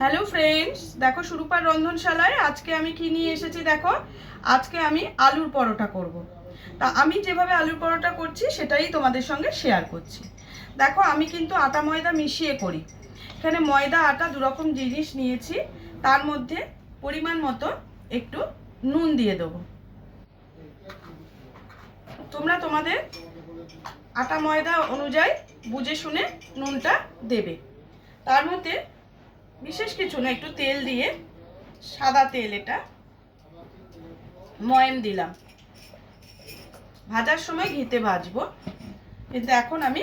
Hello friends, দেখো সুরূপার রন্ধনশালায় আজকে আমি কি নিয়ে এসেছি। দেখো, আজকে আমি আলুর পরোটা করব। তা আমি যেভাবে আলুর পরোটা করছি সেটাই তোমাদের সঙ্গে শেয়ার করছি। দেখো, আমি কিন্তু আটা ময়দা মিশিয়ে করি। এখানে ময়দা আটা দুরকম জিনিস নিয়েছি। তার মধ্যে পরিমাণ মতো একটু নুন দিয়ে দেবো। তোমরা তোমাদের আটা ময়দা অনুযায়ী বুঝে শুনে নুনটা দেবে। তার মধ্যে বিশেষ কিছু না, একটু তেল দিয়ে, সাদা তেল, এটা ময়াম দিলাম। ভাজার সময় ঘিতে ভাজবো, কিন্তু এখন আমি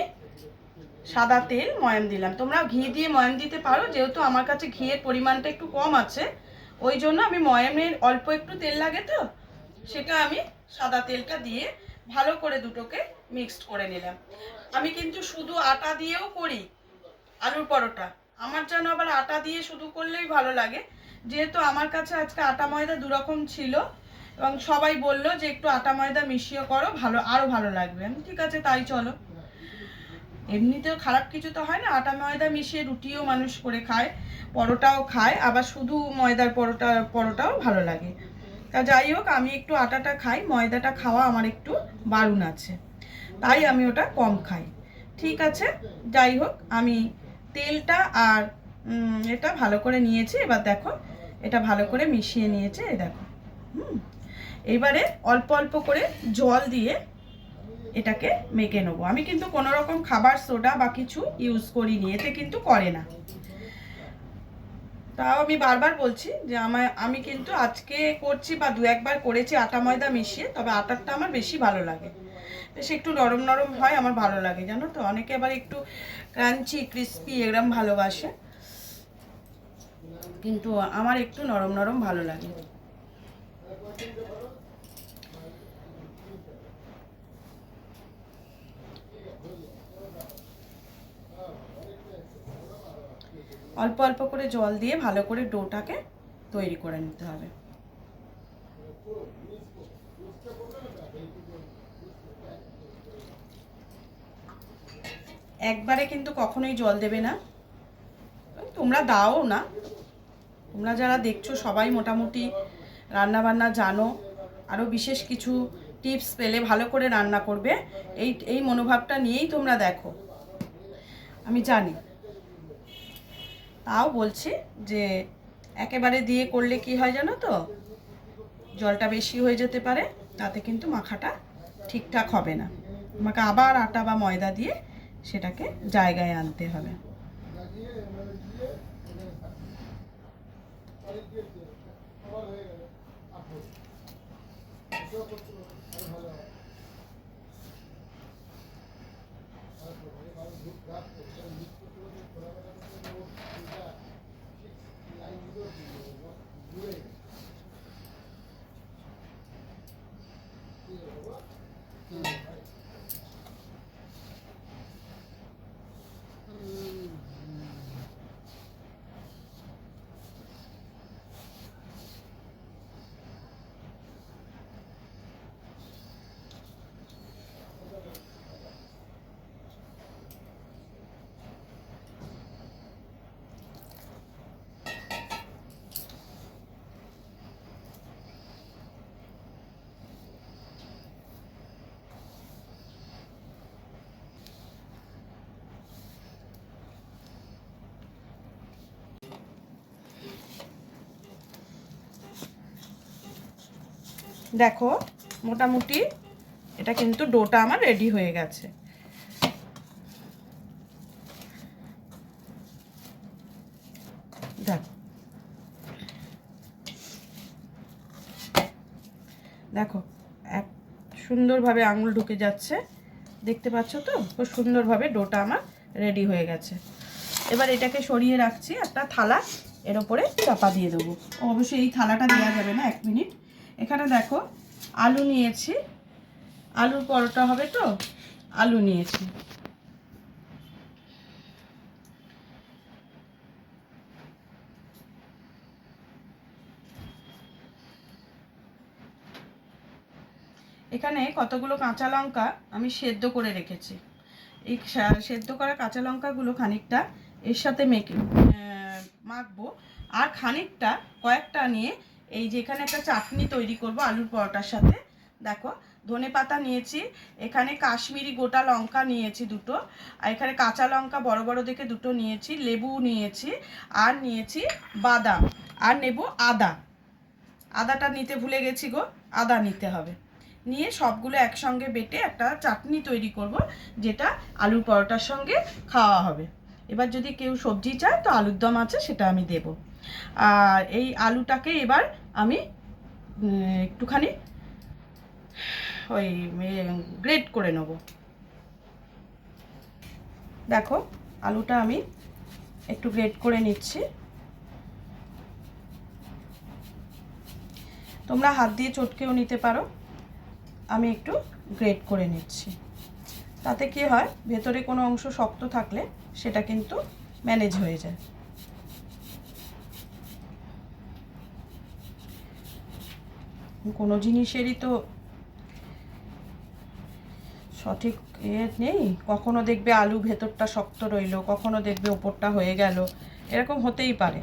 সাদা তেল ময়াম দিলাম। তোমরা ঘি দিয়ে ময়াম দিতে পারো, যেহেতু আমার কাছে ঘিয়ের পরিমাণটা একটু কম আছে ওই জন্য আমি ময়ামের অল্প একটু তেল লাগে তো সেটা আমি সাদা তেলটা দিয়ে ভালো করে দুটোকে মিক্সড করে নিলাম। আমি কিন্তু শুধু আটা দিয়েও করি আলুর পরোটা। আমার যেন আবার আটা দিয়ে শুধু করলেই ভালো লাগে, যেহেতু আমার কাছে আজকে আটা ময়দা দুরকম ছিল এবং সবাই বললো যে একটু আটা ময়দা মিশিয়ে করো, ভালো আরও ভালো লাগবে। আমি ঠিক আছে তাই চলো, এমনিতেও খারাপ কিছু তো হয় না, আটা ময়দা মিশিয়ে রুটিও মানুষ করে খায়, পরোটাও খায়, আবার শুধু ময়দার পরোটাও ভালো লাগে। তা যাই হোক, আমি একটু আটাটা খাই, ময়দাটা খাওয়া আমার একটু বারণ আছে, তাই আমি ওটা কম খাই। ঠিক আছে, যাই হোক, আমি তেলটা আর এটা ভালো করে নিয়েছি। এবার দেখো, এটা ভালো করে মিশিয়ে নিয়েছে, এই দেখো। এবারে অল্প অল্প করে জল দিয়ে এটাকে মেখে নেবো। আমি কিন্তু কোনো রকম খাবার সোডা বা কিছু ইউজ করিনি, এতে কিন্তু করে না। তাও আমি বারবার বলছি যে আমি কিন্তু আজকে করছি বা দু একবার করেছি আটা ময়দা মিশিয়ে, তবে আটারটা আমার বেশি ভালো লাগে, বেশ একটু নরম নরম হয়, আমার ভালো লাগে জানো তো। অনেকে আবার একটু ক্রাঞ্চি ক্রিস্পি এরম ভালোবাসে, কিন্তু আমার একটু নরম নরম ভালো লাগে। অল্প অল্প করে জল দিয়ে ভালো করে ডোটাকে তৈরি করে নিতে হবে। একবারে কিন্তু কখনোই জল দেবে না, তোমরা দাও না, তোমরা যারা দেখছো সবাই মোটামুটি রান্নাবান্না জানো, আরও বিশেষ কিছু টিপস পেলে ভালো করে রান্না করবে, এই মনোভাবটা নিয়েই তোমরা দেখো, আমি জানি। তাও বলছি যে একেবারে দিয়ে করলে কি হয় জানো তো, জলটা বেশি হয়ে যেতে পারে, তাতে কিন্তু মাখাটা ঠিকঠাক হবে না। আমাকে আবার আটা বা ময়দা দিয়ে সেটাকে জায়গায় আনতে হবে। দেখো, মোটামুটি এটা কিন্তু ডোটা আমার রেডি হয়ে গেছে। দেখো দেখো, এক সুন্দরভাবে আঙুল ঢুকে যাচ্ছে, দেখতে পাচ্ছ তো, খুব সুন্দরভাবে ডোটা আমার রেডি হয়ে গেছে। এবার এটাকে সরিয়ে রাখছি একটা থালা, এর ওপরে চাপা দিয়ে দেবো। অবশ্যই এই থালাটা দেওয়া যাবে না, 1 মিনিট। এখানে দেখো আলু নিয়েছি, আলুর পরোটা হবে তো, আলু নিয়েছি। এখানে কতগুলো কাঁচা লঙ্কা আমি সেদ্ধ করে রেখেছি। এই সেদ্ধ করা কাঁচা লঙ্কাগুলো খানিকটা এর সাথে মাখবো। আর খানিকটা কয়েকটা নিয়ে এই যে এখানে একটা চাটনি তৈরি করব আলুর পরোটার সাথে। দেখো ধনেপাতা নিয়েছি, এখানে কাশ্মীরি গোটা লঙ্কা নিয়েছি দুটো, আর এখানে কাঁচা লঙ্কা বড় বড় দেখে দুটো নিয়েছি, লেবু নিয়েছি, আর নিয়েছি বাদাম, আর নেব আদা। আদাটা নিতে ভুলে গেছি গো, আদা নিতে হবে। নিয়ে সবগুলো একসঙ্গে বেটে একটা চাটনি তৈরি করব, যেটা আলুর পরোটার সঙ্গে খাওয়া হবে। এবার যদি কেউ সবজি চায় তো আলুর দম আছে, সেটা আমি দেব। আর এই আলুটাকে এবার আমি একটুখানি ওই গ্রেট করে নেব। দেখো আলুটা আমি একটু গ্রেট করে নিচ্ছি। তোমরা হাত দিয়ে চটকেও নিতে পারো, আমি একটু গ্রেট করে নিচ্ছি। তাতে কি হয়, ভেতরে কোনো অংশ শক্ত থাকলে সেটা কিন্তু ম্যানেজ হয়ে যায়। কোনো জিনিসেরই তো সঠিক নেই, কখনো দেখবে আলু ভেতরটা শক্ত রইলো, কখনো দেখবে ওপরটা হয়ে গেল, এরকম হতেই পারে।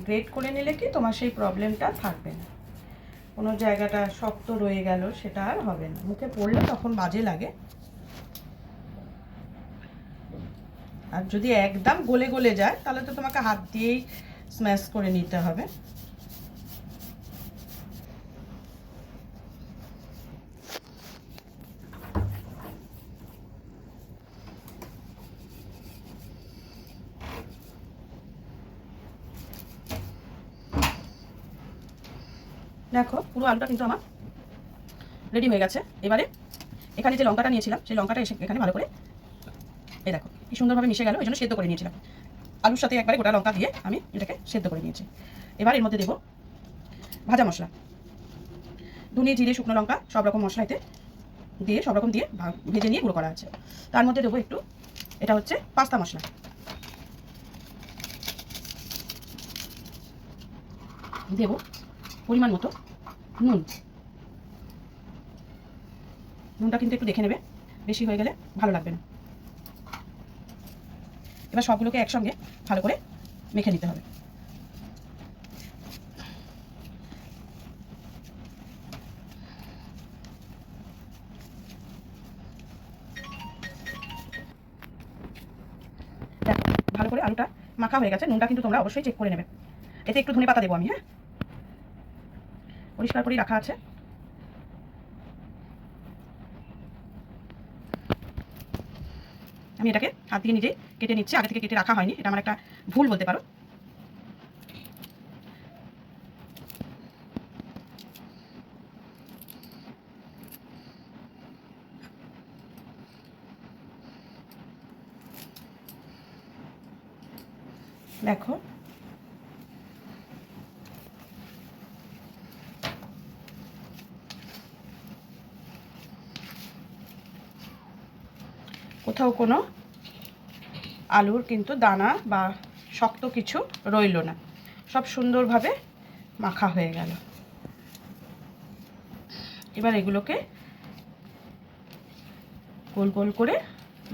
গ্রেট করে নিলে কি তোমার সেই প্রবলেমটা থাকবে না, কোনো জায়গাটা শক্ত রয়ে গেল সেটা আর হবে না, মুখে পড়লে তখন বাজে লাগে। আর যদি একদম গলে গলে যায় তাহলে তো তোমাকে হাত দিয়েই স্ম্যাশ করে নিতে হবে। দেখো পুরো আলুটা কিন্তু আমার রেডি হয়ে গেছে। এবারে এখানে যে লঙ্কাটা নিয়েছিলাম সেই লঙ্কাটা এখানে ভালো করে এই দেখো কি সুন্দরভাবে মিশে গেল, এই জন্য সেদ্ধ করে নিয়েছিলাম। আলুর সাথে একবারে গোটা লঙ্কা দিয়ে আমি এটাকে সেদ্ধ করে নিয়েছি। এবার এর মধ্যে দেবো ভাজা মশলা, ধনে জিরে শুকনো লঙ্কা সব রকম মশলা এতে দিয়ে সব রকম দিয়ে ভেজে নিয়ে গুঁড়ো করা আছে। তার মধ্যে দেবো একটু, এটা হচ্ছে পাস্তা মশলা, দেবো পরিমাণ মতো নুন। নুনটা কিন্তু একটু দেখে নেবে, বেশি হয়ে গেলে ভালো লাগবে না। এবার সবগুলোকে একসঙ্গে ভালো করে মেখে নিতে হবে। দেখো ভালো করে আলুটা মাখা হয়ে গেছে, নুনটা কিন্তু তোমরা অবশ্যই চেক করে নেবে। এতে একটু ধনে পাতা দেবো আমি, হ্যাঁ পরিষ্কার করেই রাখা আছে। আমি এটাকে হাত দিয়ে নিজেই কেটে নিচ্ছি, আগে থেকে কেটে রাখা হয়নি, এটা আমার একটা ভুল বলতে পারো। দেখো কোথাও কোনো আলুর কিন্তু দানা বা শক্ত কিছু রইল না, সব সুন্দরভাবে মাখা হয়ে গেল। এবার এগুলোকে গোল গোল করে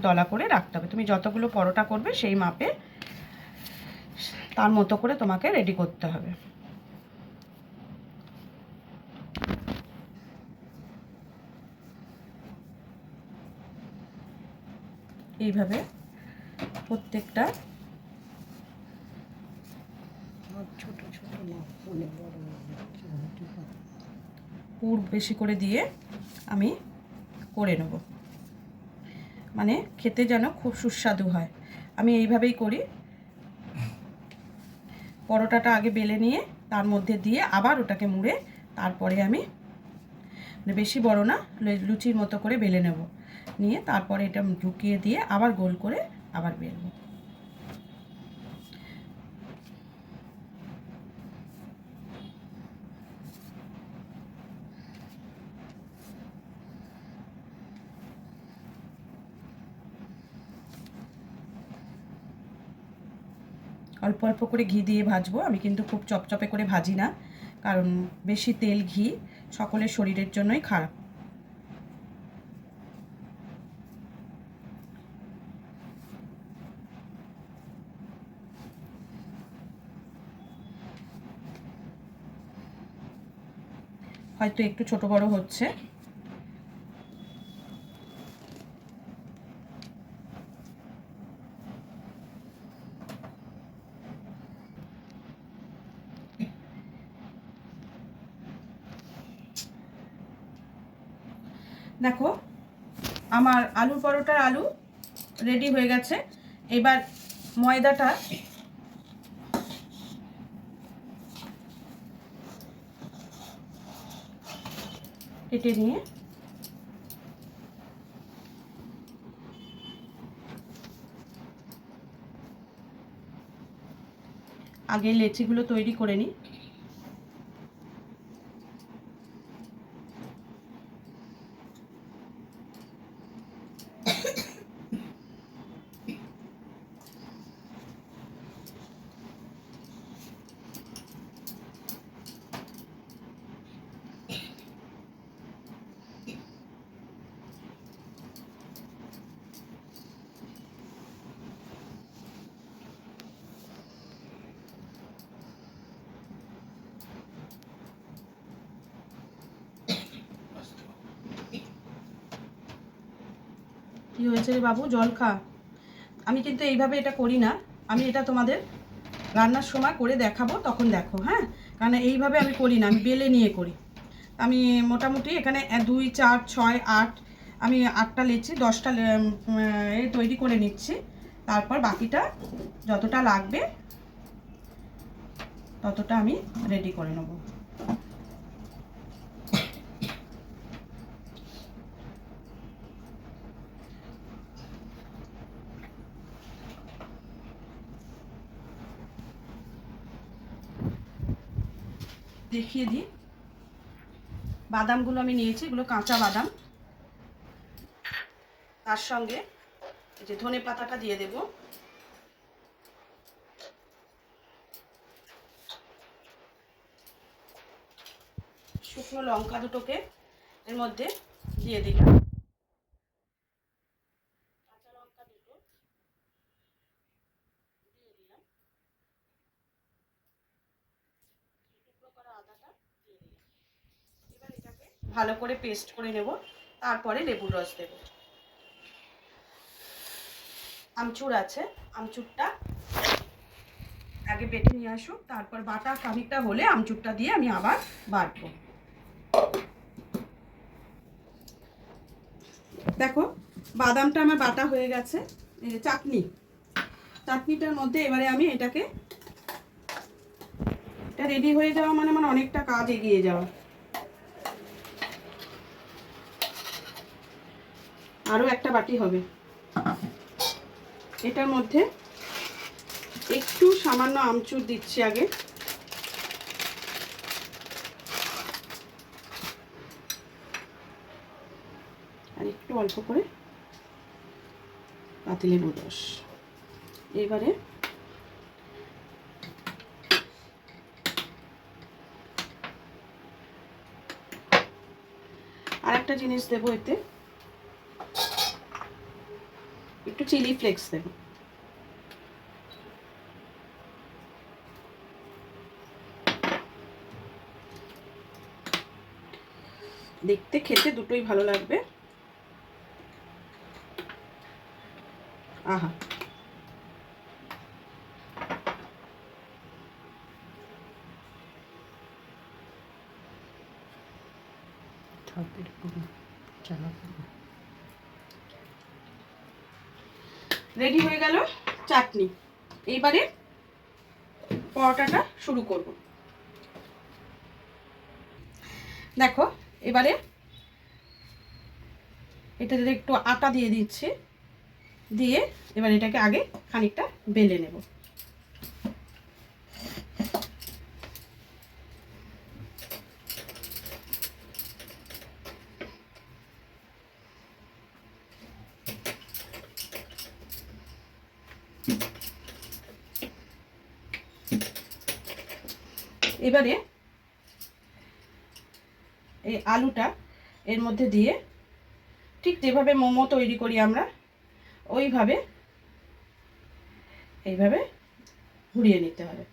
দলা করে রাখতে হবে। তুমি যতগুলো পরোটা করবে সেই মাপে তার মতো করে তোমাকে রেডি করতে হবে। এইভাবে প্রত্যেকটা ছোট ছোট পুর বেশি করে দিয়ে আমি করে নেব, মানে খেতে যেন খুব সুস্বাদু হয়। আমি এইভাবেই করি, পরোটাটা আগে বেলে নিয়ে তার মধ্যে দিয়ে আবার ওটাকে মুড়ে তারপরে আমি বেশি বড় না লুচির মতো করে বেলে নেব, নিয়ে তারপরে এটা ঢুকিয়ে দিয়ে আবার গোল করে আবার বেলবো। অল্প অল্প করে ঘি দিয়ে ভাজবো, আমি কিন্তু খুব চপচপে করে ভাজি না, কারণ বেশি তেল ঘি সকলের শরীরের জন্যই খারাপ। হয়তো একটু ছোট বড় হচ্ছে। দেখো আমার আলুর পরোটার আলু রেডি হয়ে গেছে। এবার ময়দাটা কেটে নিয়ে আগে লেচিগুলো তৈরি করে নিই। কি হয়েছে রে বাবু, জল খা। আমি কিন্তু এইভাবে এটা করি না, আমি এটা তোমাদের রান্নার সময় করে দেখাবো, তখন দেখো। হ্যাঁ, কারণ এইভাবে আমি করি না, আমি বেলে নিয়ে করি। আমি মোটামুটি এখানে 2, 4, 6, 8, আমি 8টা লেচি 10টা তৈরি করে নিচ্ছি। তারপর বাকিটা যতটা লাগবে ততটা আমি রেডি করে নেব। দেখিয়ে দিই, বাদামগুলো আমি নিয়েছি, এগুলো কাঁচা বাদাম। তার সঙ্গে এই যে ধনে পাতাটা দিয়ে দেব, শুকনো লঙ্কা দুটোকে এর মধ্যে দিয়ে দিলাম, কাঁচা লঙ্কা দুটো দিয়ে দিলাম, টুকরো করা আদাটা দিয়ে দিলাম। এবার এটাকে ভালো করে পেস্ট করে নেব, তারপরে লেবুর রস দেব। আমচুর আছে, আমচুরটা আগে বেটে নিয়ে আসুক, তারপর বাটা খানিকটা হলে আমচুরটা দিয়ে আমি আবার বাটবো। দেখো বাদামটা আমার বাটা হয়ে গেছে। এই যে চাটনিটার মধ্যে এবারে আমি এটাকে, এটা রেডি হয়ে যাওয়া মানে আমার অনেকটা কাজ এগিয়ে যাওয়া। আরও একটা বাটি হবে, এটার মধ্যে একটু সামান্য আমচুর দিচ্ছি আগে, আর একটু অল্প করে পাতিলেবুর রস। এবারে আর একটা জিনিস দেবো, এতে একটু চিলি ফ্লেক্স দেবো। দেখতে খেতে দুটোই ভালো লাগবে। আহা, রেডি হয়ে গেল চাটনি। এইবারে পরোটাটা শুরু করব। দেখো এবারে এটাতে একটু আটা দিয়ে দিচ্ছি, দিয়ে এবার এটাকে আগে খানিকটা বেলে নেব। এবারে এই আলুটা এর মধ্যে দিয়ে ঠিক যেভাবে মোমো তৈরি করি আমরা ওইভাবে এইভাবে ঘুরিয়ে নিতে হবে।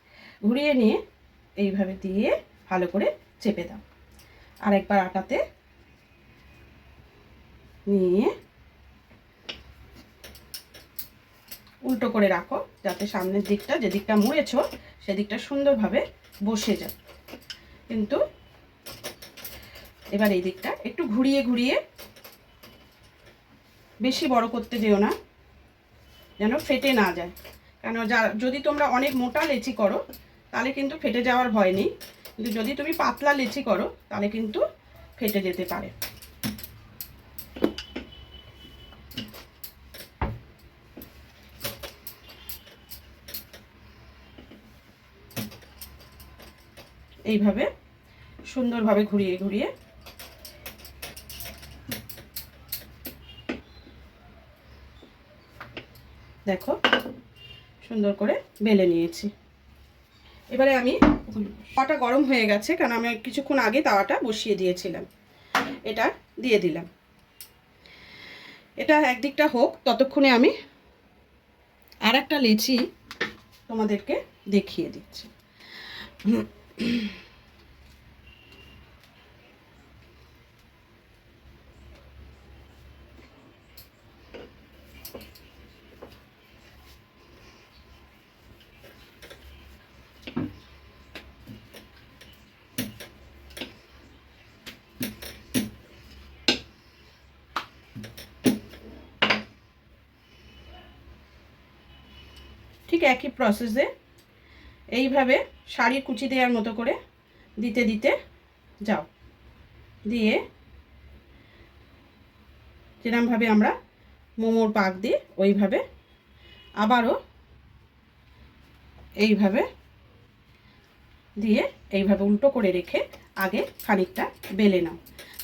ঘুরিয়ে নিয়ে এইভাবে দিয়ে ভালো করে চেপে দাও। আরেকবার আটাতে নিয়ে উল্টো করে রাখো, যাতে সামনের দিকটা, যে দিকটা মুড়েছো সেদিকটা সুন্দরভাবে বসে যায়। কিন্তু এবার এই দিকটা একটু ঘুরিয়ে ঘুরিয়ে, বেশি বড় করতে যেও না, যেন ফেটে না যায়। কেন যদি তোমরা অনেক মোটা লেচি করো তাহলে কিন্তু ফেটে যাওয়ার ভয় নেই, কিন্তু যদি তুমি পাতলা লেচি করো তাহলে কিন্তু ফেটে যেতে পারে। এইভাবে সুন্দরভাবে ঘুরিয়ে ঘুরিয়ে দেখো সুন্দর করে বেলে নিয়েছি। এবারে আমি তাওয়াটা গরম হয়ে গেছে, কারণ আমি কিছুক্ষণ আগে তাওয়াটা বসিয়ে দিয়েছিলাম। এটা দিয়ে দিলাম, এটা একদিকটা হোক, ততক্ষণে আমি আর একটা লেচি তোমাদেরকে দেখিয়ে দিচ্ছি। ঠিক একই প্রসেসে এইভাবে শাড়ি কুচি দেওয়ার মতো করে দিতে দিতে যাও, দিয়ে যেরকমভাবে আমরা মোমোর পাক দিই ওইভাবে আবারও এইভাবে দিয়ে এইভাবে উল্টো করে রেখে আগে খানিকটা বেলে নাও।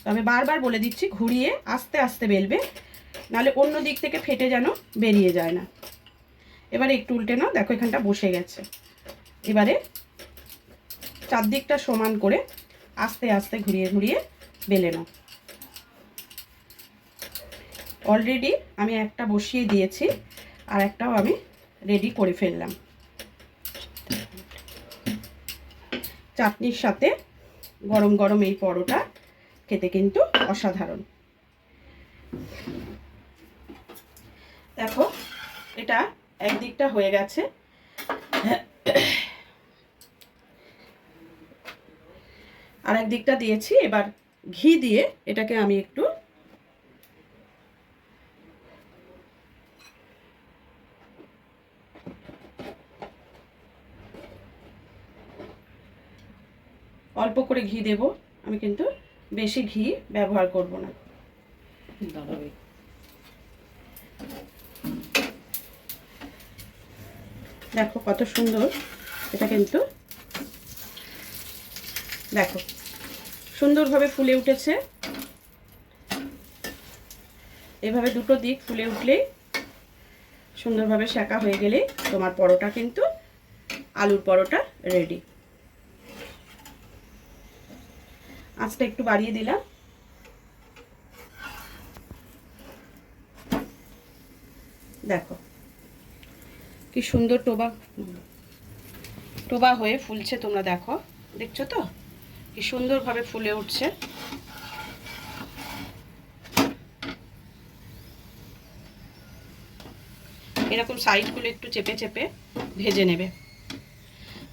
তবে বারবার বলে দিচ্ছি, ঘুরিয়ে আস্তে আস্তে বেলবে, নাহলে অন্য দিক থেকে ফেটে যেন বেরিয়ে যায় না। এবারে একটু উল্টে নাও, দেখো এখানটা বসে গেছে। এবারে চারদিকটা সমান করে আস্তে আস্তে ঘুরিয়ে ঘুরিয়ে বেলে নাও। অলরেডি আমি একটা বসিয়ে দিয়েছি, আর একটাও আমি রেডি করে ফেললাম। চাটনির সাথে গরম গরম এই পরোটা খেতে কিন্তু অসাধারণ। দেখো এটা একদিকটা হয়ে গেছে, আর একদিকটা দিয়েছি। এবার ঘি দিয়ে এটাকে আমি একটু অল্প করে ঘি দেব, আমি কিন্তু বেশি ঘি ব্যবহার করব না। দেখো কত সুন্দর এটা, কিন্তু দেখো সুন্দরভাবে ফুলে উঠেছে। এভাবে দুটো দিক ফুলে উঠলেই, সুন্দরভাবে সেঁকা হয়ে গেলেই তোমার পরোটা কিন্তু আলুর পরোটা রেডি। আঁচটা একটু বাড়িয়ে দিলাম। দেখো কি সুন্দর টোবা টোবা হয়ে ফুলছে, তোমরা দেখো, দেখছো তো কি সুন্দরভাবে ফুলে উঠছে। এরকম সাইডগুলো একটু চেপে চেপে ভেজে নেবে,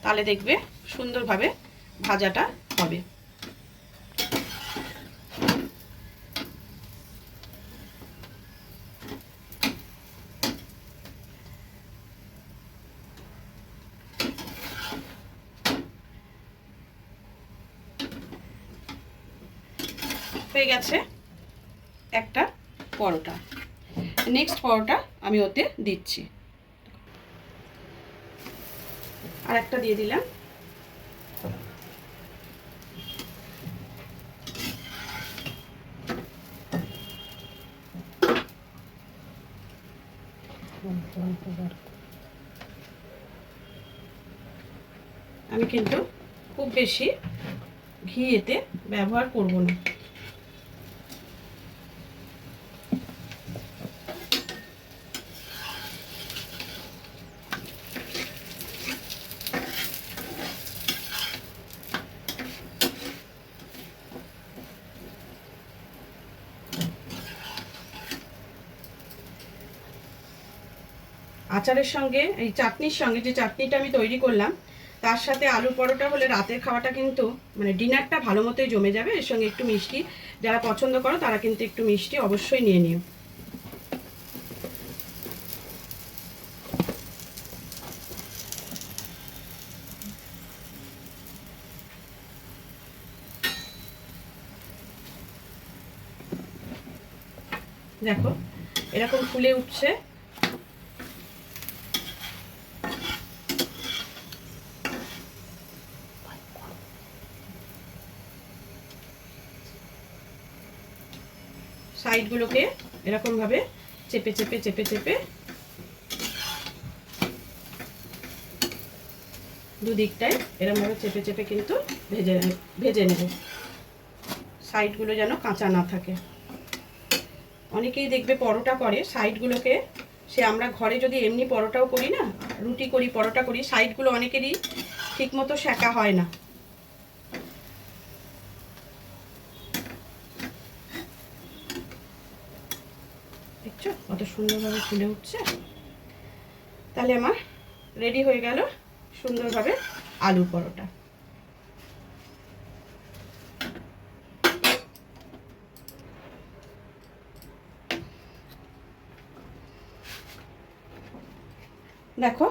তাহলে দেখবে সুন্দরভাবে ভাজাটা হবে। হয়ে গেছে একটা পরোটা। নেক্সট পরোটা আমি ওতে দিচ্ছি, আর একটা দিয়ে দিলাম। আমি কিন্তু খুব বেশি ঘি এতে ব্যবহার করব না। আচারের সঙ্গে এই চাটনির সঙ্গে, যে চাটনিটা আমি তৈরি করলাম তার সাথে আলু পরোটা হলে রাতের খাওয়াটা কিন্তু মানে ডিনারটা ভালো মতোই জমে যাবে। এর সঙ্গে একটু মিষ্টি যারা পছন্দ করো তারা কিন্তু একটু মিষ্টি অবশ্যই নিয়ে নিও। দেখো এরকম ফুলে উঠছে। সাইডগুলোকে এরকমভাবে চেপে চেপে চেপে চেপে দুদিকটায় এরকমভাবে চেপে চেপে কিন্তু ভেজে নেব, সাইডগুলো যেন কাঁচা না থাকে। অনেকেই দেখবে পরোটা করে সাইডগুলোকে, সে আমরা ঘরে যদি এমনি পরোটাও করি না, রুটি করি পরোটা করি, সাইডগুলো অনেকেরই ঠিকমতো সেঁকা হয় না। দেখছো কত সুন্দরভাবে ফুলে উঠছে। তাহলে আমার রেডি হয়ে গেল সুন্দরভাবে আলু পরোটা। দেখো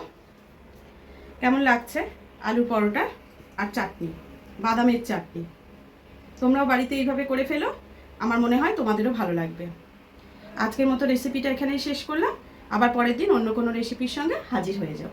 কেমন লাগছে আলু পরোটা আর চাটনি, বাদামের চাটনি। তোমরাও বাড়িতে এইভাবে করে ফেলো, আমার মনে হয় তোমাদেরও ভালো লাগবে। আজকের মতো রেসিপিটা এখানেই শেষ করলাম, আবার পরের দিন অন্য কোনো রেসিপির সঙ্গে হাজির হয়ে যাব।